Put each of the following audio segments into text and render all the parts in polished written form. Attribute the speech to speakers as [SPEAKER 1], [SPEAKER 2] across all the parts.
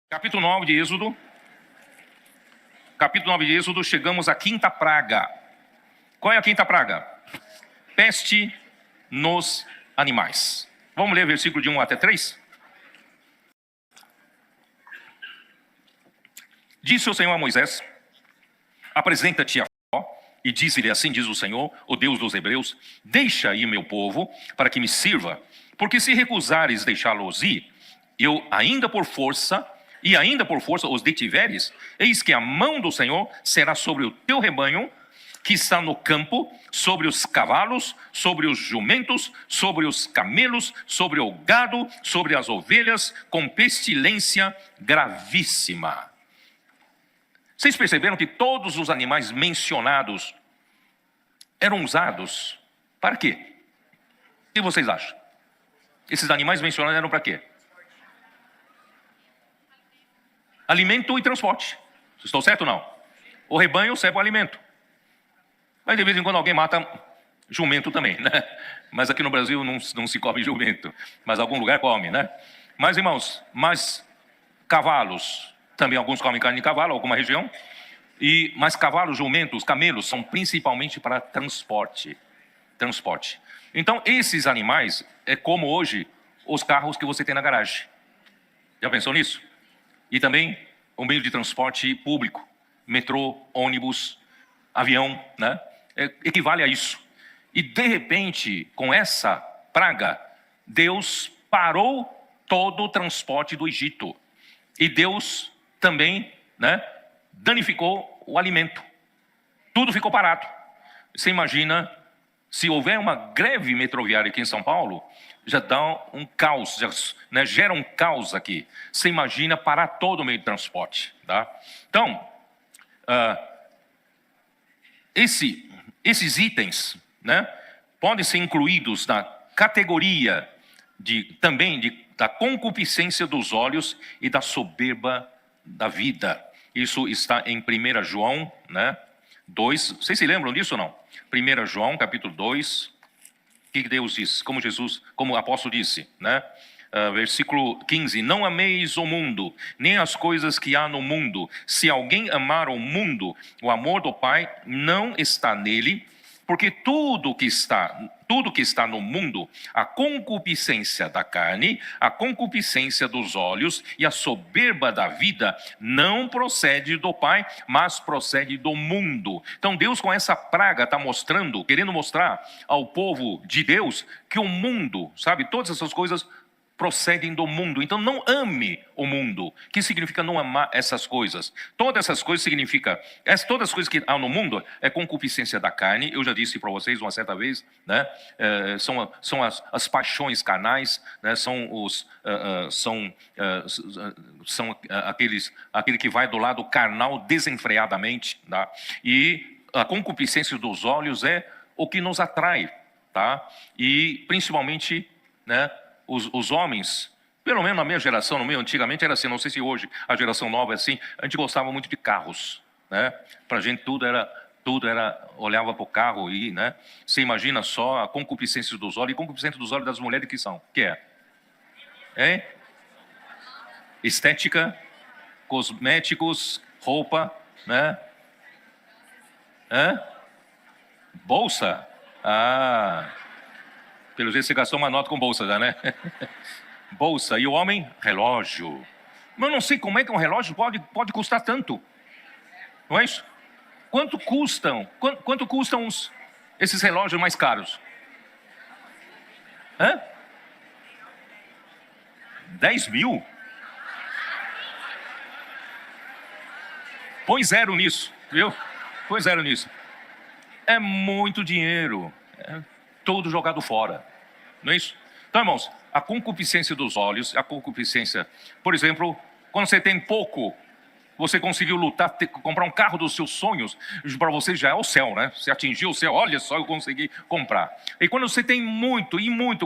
[SPEAKER 1] Capítulo 9 de Êxodo. Capítulo 9 de Êxodo, chegamos à quinta praga. Qual é a quinta praga? Peste nos animais. Vamos ler versículo de 1 até 3? Disse o Senhor a Moisés: apresenta-te a Faraó, e disse-lhe: assim diz o Senhor, o Deus dos Hebreus, deixa ir meu povo, para que me sirva, porque se recusares deixá-los ir, eu ainda por força os detiveres, eis que a mão do Senhor será sobre o teu rebanho, que está no campo, sobre os cavalos, sobre os jumentos, sobre os camelos, sobre o gado, sobre as ovelhas, com pestilência gravíssima. Vocês perceberam que todos os animais mencionados eram usados para quê? O que vocês acham? Esses animais mencionados eram para quê? Alimento e transporte. Estou certo ou não? O rebanho serve para o alimento. Mas de vez em quando alguém mata jumento também, né? Mas aqui no Brasil não se come jumento. Mas algum lugar come, né? Mas irmãos, cavalos, também alguns comem carne de cavalo, alguma região. Mas cavalos, jumentos, camelos são principalmente para transporte. Então esses animais é como hoje os carros que você tem na garagem. Já pensou nisso? E também o meio de transporte público, metrô, ônibus, avião, né? Equivale a isso. E de repente, com essa praga, Deus parou todo o transporte do Egito. E Deus também, né, danificou o alimento. Tudo ficou parado. Você imagina, se houver uma greve metroviária aqui em São Paulo, já dá um caos, gera um caos aqui. Você imagina parar todo o meio de transporte, tá? Então, esses itens, né, podem ser incluídos na categoria da concupiscência dos olhos e da soberba da vida. Isso está em 1 João, né, 2. Vocês se lembram disso ou não? 1 João, capítulo 2. O que Deus diz? Como o apóstolo disse, né? Versículo 15: não ameis o mundo, nem as coisas que há no mundo. Se alguém amar o mundo, o amor do Pai não está nele, porque tudo que está no mundo, a concupiscência da carne, a concupiscência dos olhos e a soberba da vida, não procede do Pai, mas procede do mundo. Então Deus, com essa praga, está querendo mostrar ao povo de Deus que o mundo, todas essas coisas procedem do mundo. Então não ame o mundo. O que significa não amar essas coisas? Todas essas coisas significa, todas as coisas que há no mundo é concupiscência da carne. Eu já disse para vocês uma certa vez, né? São as paixões carnais, né? Aquele que vai do lado carnal desenfreadamente, tá? E a concupiscência dos olhos é o que nos atrai, tá? E principalmente, né, os homens, pelo menos na minha geração, antigamente era assim, não sei se hoje a geração nova é assim, a gente gostava muito de carros, né? Pra gente tudo era olhava para o carro e, né? Você imagina só a concupiscência dos olhos, e concupiscência dos olhos das mulheres que é? Hein? Estética, cosméticos, roupa, né? Bolsa? Pelo jeito você gastou uma nota com bolsa já, né? Bolsa. E o homem? Relógio. Mas eu não sei como é que um relógio pode custar tanto. Não é isso? Quanto custam esses relógios mais caros? 10 mil? Põe zero nisso, viu? Põe zero nisso. É muito dinheiro. Todo jogado fora, não é isso? Então, irmãos, a concupiscência dos olhos, por exemplo, quando você tem pouco, você conseguiu comprar um carro dos seus sonhos, para você já é o céu, né? Você atingiu o céu, olha só, eu consegui comprar. E quando você tem muito,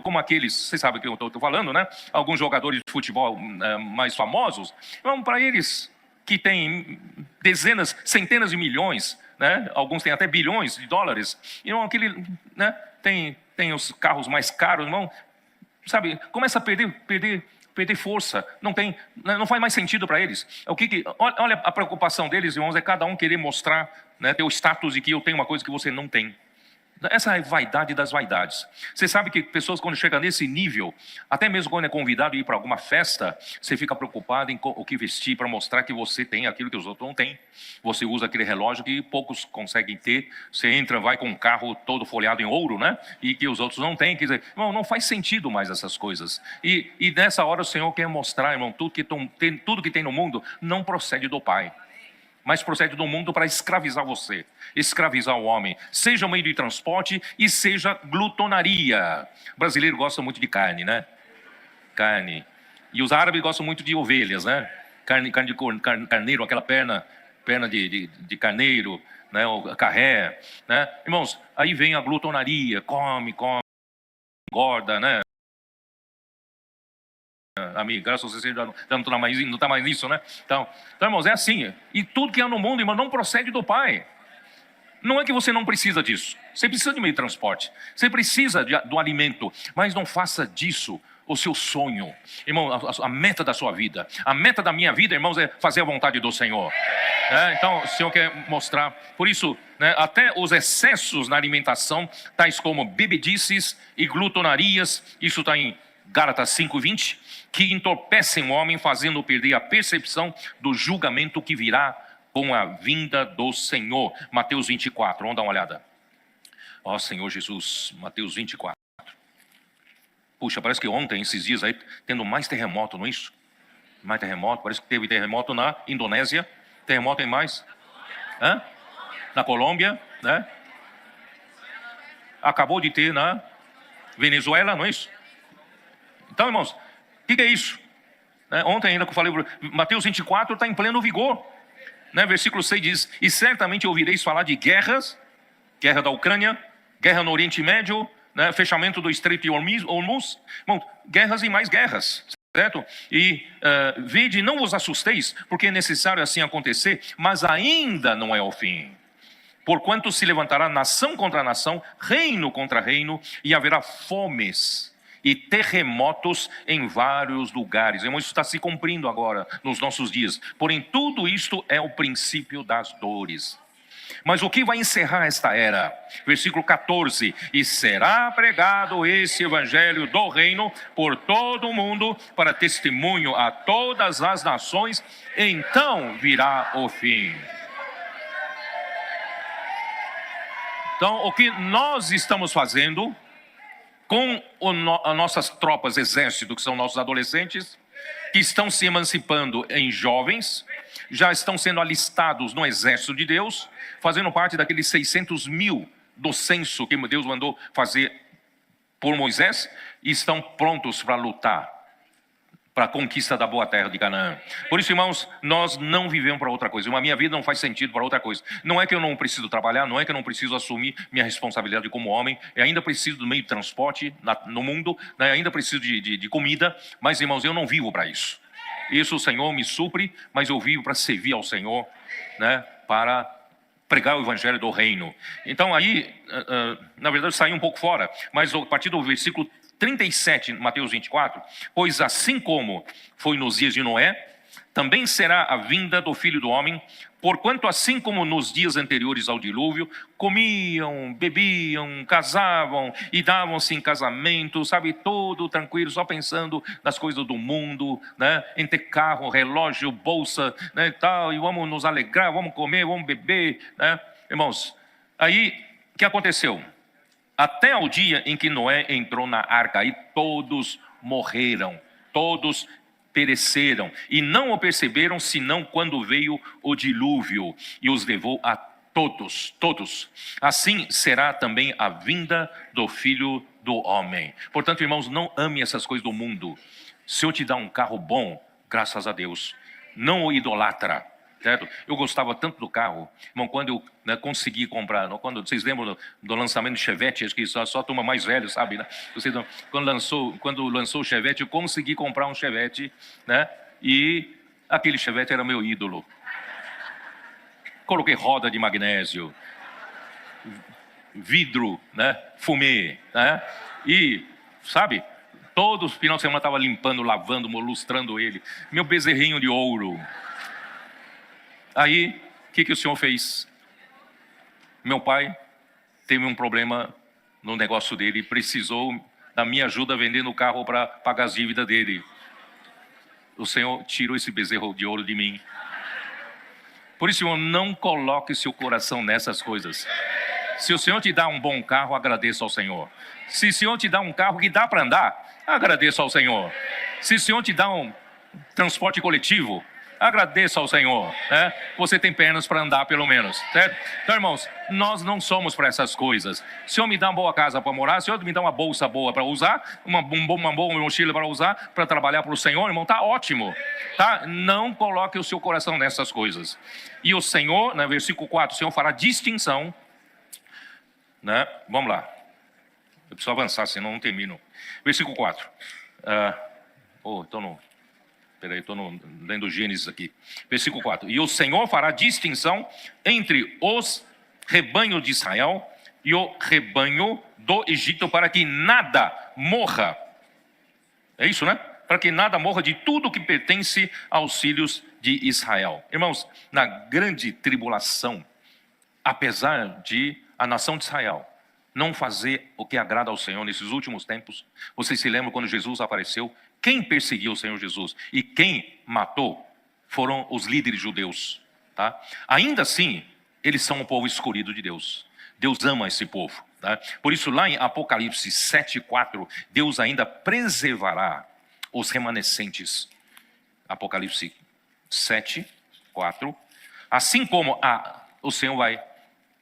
[SPEAKER 1] como aqueles, vocês sabem o que eu estou falando, né? Alguns jogadores de futebol mais famosos, vamos para eles que têm dezenas, centenas de milhões, né? Alguns têm até bilhões de dólares, e não aquele, né? Tem os carros mais caros, irmão, começa a perder perder força, não faz mais sentido para eles. Olha a preocupação deles, irmãos, é cada um querer mostrar, né, ter o status de que eu tenho uma coisa que você não tem. Essa é a vaidade das vaidades. Você sabe que pessoas, quando chegam nesse nível, até mesmo quando é convidado a ir para alguma festa, você fica preocupado em o que vestir para mostrar que você tem aquilo que os outros não têm. Você usa aquele relógio que poucos conseguem ter. Você entra, vai com um carro todo folheado em ouro, né? E que os outros não têm. Quer dizer, não faz sentido mais essas coisas. E nessa hora o Senhor quer mostrar, irmão, tudo que tem no mundo não procede do Pai, mas procede do mundo para escravizar você, escravizar o homem, seja meio de transporte e seja glutonaria. O brasileiro gosta muito de carne, né? Carne. E os árabes gostam muito de ovelhas, né? Carne de carneiro, aquela perna de carneiro, né? O carré, né? Irmãos, aí vem a glutonaria, come, engorda, né? Amigo, graças a Deus, já não está mais nisso, né? Então, irmãos, é assim. E tudo que há no mundo, irmão, não procede do Pai. Não é que você não precisa disso. Você precisa de meio de transporte. Você precisa do alimento. Mas não faça disso o seu sonho. Irmão, a meta da sua vida. A meta da minha vida, irmãos, é fazer a vontade do Senhor. Então, o Senhor quer mostrar. Por isso, né, até os excessos na alimentação, tais como bebedices e glutonarias, isso está em Gálatas 5:20, que entorpecem o homem, fazendo perder a percepção do julgamento que virá com a vinda do Senhor. Mateus 24, vamos dar uma olhada. Ó Senhor Jesus, Mateus 24. Puxa, parece que ontem, esses dias aí, tendo mais terremoto, não é isso? Mais terremoto, parece que teve terremoto na Indonésia, terremoto em mais? Na Colômbia, né? Acabou de ter na Venezuela, não é isso? Então, irmãos, o que é isso? Ontem ainda que eu falei, Mateus 24 está em pleno vigor. Versículo 6 diz, e certamente ouvireis falar de guerras, guerra da Ucrânia, guerra no Oriente Médio, né? Fechamento do Estreito de Hormuz, guerras e mais guerras, certo? E vede, não vos assusteis, porque é necessário assim acontecer, mas ainda não é o fim. Porquanto se levantará nação contra nação, reino contra reino, e haverá fomes e terremotos em vários lugares. Irmão, isso está se cumprindo agora, nos nossos dias. Porém, tudo isto é o princípio das dores. Mas o que vai encerrar esta era? Versículo 14, e será pregado esse evangelho do reino por todo o mundo, para testemunho a todas as nações, então virá o fim. Então, o que nós estamos fazendo com as nossas tropas, exército, que são nossos adolescentes, que estão se emancipando em jovens, já estão sendo alistados no exército de Deus, fazendo parte daqueles 600 mil do censo que Deus mandou fazer por Moisés, e estão prontos para lutar para a conquista da boa terra de Canaã. Por isso, irmãos, nós não vivemos para outra coisa. A minha vida não faz sentido para outra coisa. Não é que eu não preciso trabalhar, não é que eu não preciso assumir minha responsabilidade como homem, eu ainda preciso do meio de transporte no mundo, né? Ainda preciso de comida, mas, irmãos, eu não vivo para isso. Isso o Senhor me supre, mas eu vivo para servir ao Senhor, né? Para pregar o evangelho do reino. Então aí, na verdade, saí um pouco fora, mas a partir do versículo 37, Mateus 24, pois assim como foi nos dias de Noé, também será a vinda do Filho do Homem, porquanto assim como nos dias anteriores ao dilúvio, comiam, bebiam, casavam e davam-se em casamento, sabe, todo tranquilo, só pensando nas coisas do mundo, né, em ter carro, relógio, bolsa, né, e tal, e vamos nos alegrar, vamos comer, vamos beber, né, irmãos. Aí, o que aconteceu? Até ao dia em que Noé entrou na arca, e todos morreram, todos pereceram, e não o perceberam, senão quando veio o dilúvio, e os levou a todos. Assim será também a vinda do Filho do Homem. Portanto, irmãos, não ame essas coisas do mundo. Se eu te dar um carro bom, graças a Deus, não o idolatra. Certo? Eu gostava tanto do carro, irmão, quando eu consegui comprar, vocês lembram do lançamento do Chevette, acho que só a turma mais velha sabe, né? Quando lançou o Chevette, eu consegui comprar um Chevette, né? E aquele Chevette era meu ídolo. Coloquei roda de magnésio, vidro, né? Fumê, né? E, sabe, Todo final de semana estava limpando, lavando, lustrando ele. Meu bezerrinho de ouro. Aí, o que o Senhor fez? Meu pai teve um problema no negócio dele, precisou da minha ajuda vendendo o carro para pagar as dívidas dele. O Senhor tirou esse bezerro de ouro de mim. Por isso, Senhor, não coloque seu coração nessas coisas. Se o Senhor te dá um bom carro, agradeça ao Senhor. Se o Senhor te dá um carro que dá para andar, agradeça ao Senhor. Se o Senhor te dá um transporte coletivo, agradeça ao Senhor, né? Você tem pernas para andar pelo menos, certo? Então, irmãos, nós não somos para essas coisas. Se o Senhor me dá uma boa casa para morar, se o Senhor me dá uma bolsa boa para usar, uma boa mochila para usar, para trabalhar para o Senhor, irmão, tá ótimo, tá? Não coloque o seu coração nessas coisas. E o Senhor, no versículo 4, o Senhor fará distinção, né? Vamos lá. Eu preciso avançar, senão não termino. Versículo 4. Estou lendo Gênesis aqui. Versículo 4. E o Senhor fará distinção entre os rebanhos de Israel e o rebanho do Egito, para que nada morra. É isso, né? Para que nada morra de tudo que pertence aos filhos de Israel. Irmãos, na grande tribulação, apesar de a nação de Israel não fazer o que agrada ao Senhor nesses últimos tempos, vocês se lembram quando Jesus apareceu? Quem perseguiu o Senhor Jesus e quem matou foram os líderes judeus, tá? Ainda assim, eles são o povo escolhido de Deus. Deus ama esse povo, tá? Por isso lá em Apocalipse 7:4, Deus ainda preservará os remanescentes. Apocalipse 7:4. Assim como o Senhor vai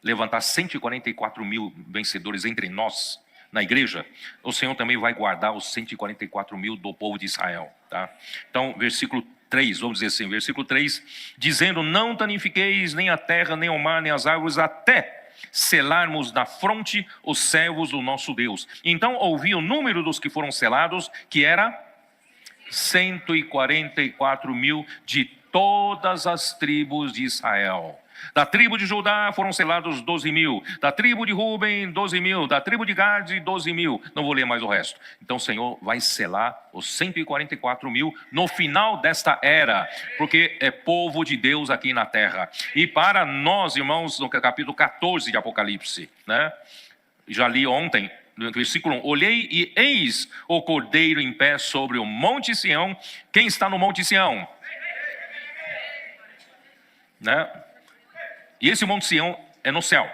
[SPEAKER 1] levantar 144 mil vencedores entre nós, na igreja, o Senhor também vai guardar os 144 mil do povo de Israel, tá? Então, versículo 3, vamos dizer assim, versículo 3, dizendo, não danifiqueis nem a terra, nem o mar, nem as árvores, até selarmos na fronte os servos do nosso Deus. Então, ouvi o número dos que foram selados, que era 144 mil de todas as tribos de Israel. Da tribo de Judá foram selados 12 mil. Da tribo de Ruben, 12 mil. Da tribo de Gade, 12 mil. Não vou ler mais o resto. Então o Senhor vai selar os 144 mil no final desta era, porque é povo de Deus aqui na terra. E para nós, irmãos, no capítulo 14 de Apocalipse, né? Já li ontem, no versículo 1, olhei e eis o Cordeiro em pé sobre o Monte Sião. Quem está no Monte Sião? Né? E esse Monte Sião é no céu.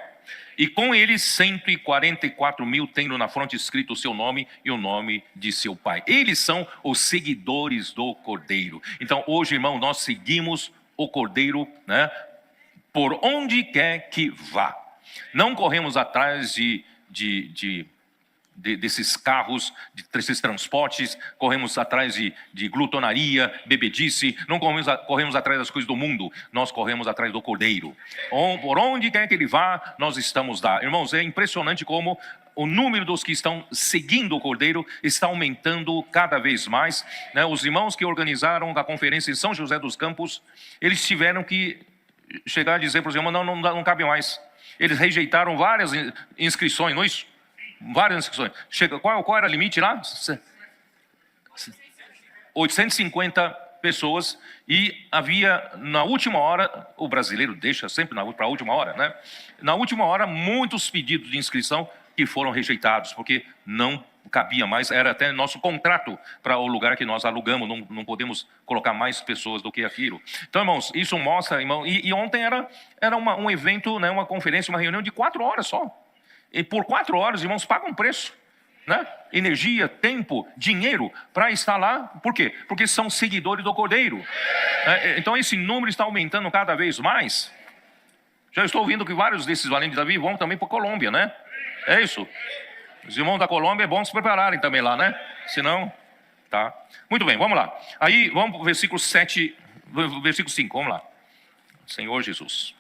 [SPEAKER 1] E com ele 144 mil tendo na fronte escrito o seu nome e o nome de seu pai. Eles são os seguidores do Cordeiro. Então hoje, irmão, nós seguimos o Cordeiro, né? Por onde quer que vá. Não corremos atrás desses carros, desses transportes, corremos atrás de glutonaria, bebedice, não corremos atrás das coisas do mundo, nós corremos atrás do Cordeiro. Por onde quer que ele vá, nós estamos lá. Irmãos, é impressionante como o número dos que estão seguindo o Cordeiro está aumentando cada vez mais, né? Os irmãos que organizaram a conferência em São José dos Campos, eles tiveram que chegar a dizer para os irmãos, não cabe mais. Eles rejeitaram várias inscrições, não é isso? Várias inscrições. Qual era o limite lá? 850 pessoas. E havia, na última hora, o brasileiro deixa sempre para a última hora, né? Na última hora, muitos pedidos de inscrição que foram rejeitados, porque não cabia mais, era até nosso contrato para o lugar que nós alugamos, não podemos colocar mais pessoas do que aquilo. Então, irmãos, isso mostra, irmão, e ontem era um evento, né, uma conferência, uma reunião de 4 horas só. E por 4 horas, irmãos, pagam preço, né? Energia, tempo, dinheiro para estar lá. Por quê? Porque são seguidores do Cordeiro. Então esse número está aumentando cada vez mais. Já estou ouvindo que vários desses valentes de Davi vão também para a Colômbia, né? É isso. Os irmãos da Colômbia é bom se prepararem também lá, né? Senão, tá. Muito bem, vamos lá. Aí vamos para o versículo 7, versículo 5, vamos lá. Senhor Jesus.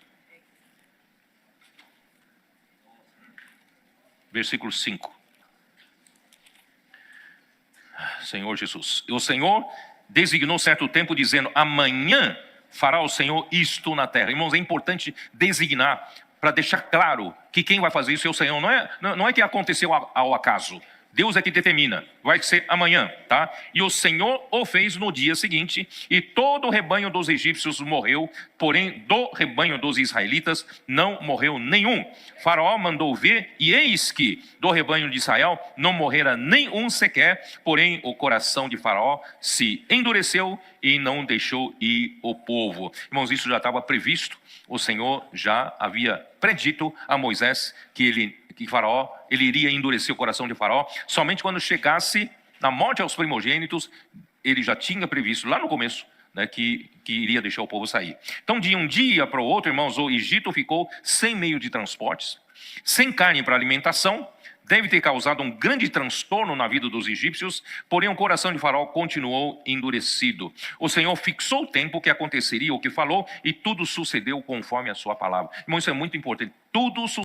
[SPEAKER 1] Versículo 5. Senhor Jesus. O Senhor designou certo tempo dizendo, amanhã fará o Senhor isto na terra. Irmãos, é importante designar para deixar claro que quem vai fazer isso é o Senhor. Não é que aconteceu ao acaso. Deus é que determina, vai ser amanhã, tá? E o Senhor o fez no dia seguinte, e todo o rebanho dos egípcios morreu, porém do rebanho dos israelitas não morreu nenhum. Faraó mandou ver, e eis que do rebanho de Israel não morrera nenhum sequer, porém o coração de Faraó se endureceu e não deixou ir o povo. Irmãos, isso já estava previsto, o Senhor já havia predito a Moisés que Faraó, ele iria endurecer o coração de Faraó, somente quando chegasse na morte aos primogênitos, ele já tinha previsto lá no começo, né, que iria deixar o povo sair. Então, de um dia para o outro, irmãos, o Egito ficou sem meio de transportes, sem carne para alimentação. Deve ter causado um grande transtorno na vida dos egípcios, porém o coração de Faraó continuou endurecido. O Senhor fixou o tempo que aconteceria o que falou, e tudo sucedeu conforme a sua palavra. Irmão, isso é muito importante. Tudo sucedeu